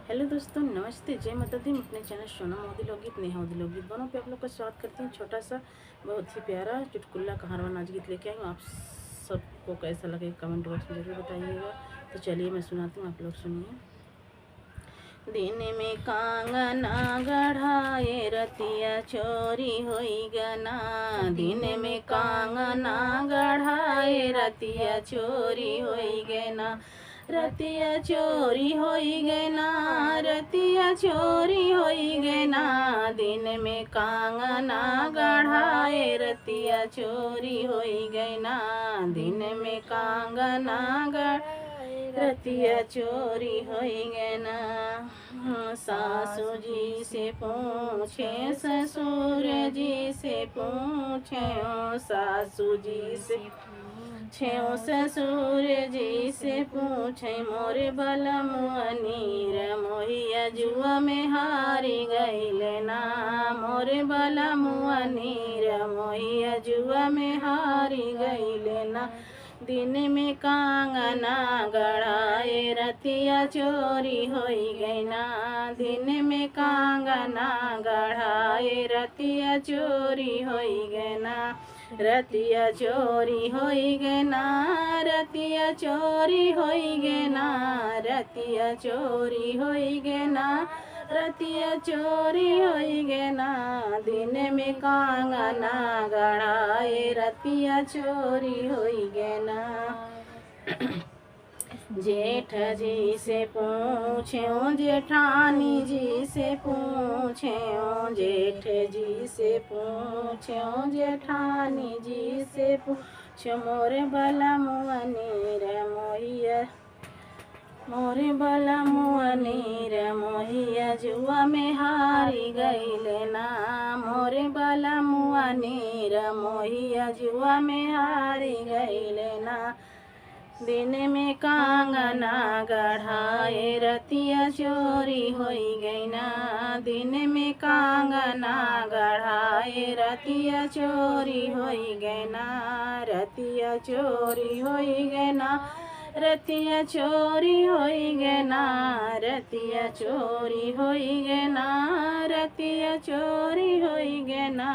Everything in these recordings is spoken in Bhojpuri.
हेलो दोस्तों, नमस्ते, जय माता दी। मैं अपने चैनल सोना मोदी लोकगीत, नेहा मोदी लोकगीत दोनों पे आप लोग का स्वागत करती हूँ। छोटा सा बहुत ही प्यारा चुटकुला कहारवा नाच गीत लेके आई हूँ। आप सबको कैसा लगे कमेंट बॉक्स में जरूर बताइएगा। तो चलिए मैं सुनाती हूँ, आप लोग सुनिए। दिन में कांगना गढ़ाए रतिया चोरी होई गना। दिन में कांगना गढ़ाए रतिया चोरी होई गना। रतिया चोरी होई गना, रतिया चोरी होई गना। दिन में कांगना गढ़ाए रतिया चोरी होई गना। दिन में कांगना गढ़ रतिया चोरी होई गना। सासू जी से पूछे, ससुर जी से पूछे, सासू जी से पूछे, ससुर जी से पूछे, मोरे बलमुआ नीर मोहिया जुआ में हारी गईले ना। मोरे बलमुआ नीर मोहिया जुआ में हारी गईले ना। दिन में कांगना गढ़ाए रतिया चोरी होई गईना। दिन में कांगना गढ़ाए रतिया चोरी होई गईना। रतिया चोरी होई गईना, रतिया चोरी होई गईना। रतिया चोरी होई गईना, रतिया चोरी होई गना। दिन में कांगना गढ़ाए रतिया चोरी होई गना। जेठ जी से पूछो, जेठानी जी से पूछो, जेठ जी से पूछो, जेठानी जी से पूछो, मोरे बलमुआ नीर मोहिया, मोरे बलमुआ नीर मोहिया जुआ में हारी गईले ना। मोरे बलमुआ नीर मोहिया जुआ में हारी गईले ना। दिन में कांगना गढ़ाए रतिया चोरी होई गईना। दिन में कांगना गढ़ाए रतिया चोरी होई गईना। रतिया चोरी होई गईना, रतिया चोरी होई गना। रतिया चोरी होई गना, रतिया चोरी होई गना।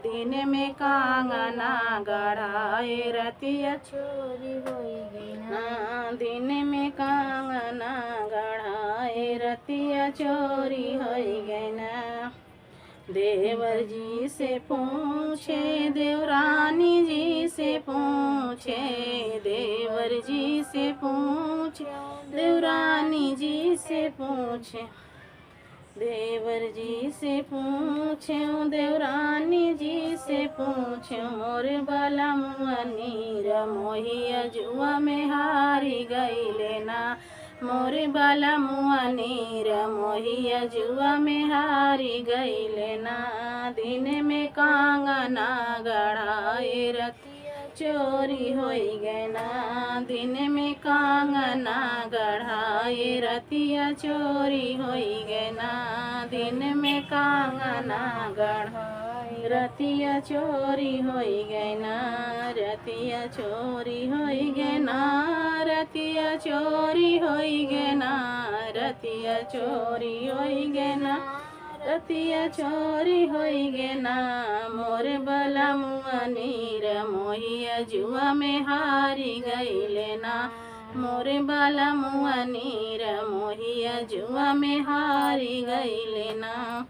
दिन में कांगना गढ़ाए रतिया चोरी होई गना। दिन में कांगना गढ़ाए रतिया चोरी होई गना। देवर जी से पूछे, देवरानी जी से पूछे, देवर जी से पूछे, देवरानी जी से पूछे, देवर जी से पूछे, देवरानी जी से पूछे, मोरे बलमुआ नीर मोहिया जुआ में हारी गईले ना। मोरे बलमुआ नीर मोहिया जुआ में हारी गईले ना। दिन में कांगना गढ़ाए रतिया चोरी होई गना। दिन में कांगना गढ़ाए रतिया चोरी होई गना। दिन में कांगना गढ़ाए रतिया चोरी होई गना। रतिया चोरी होई गना, रतिया चोरी होई गना। रतिया चोरी होई गना, रतिया चोरी होई गना। मोरे बलमुआ नीर मोहिया जुआ में हारी गईले ना। मोरे बलमुआ नीर मोहिया जुआ में हारी गईले ना।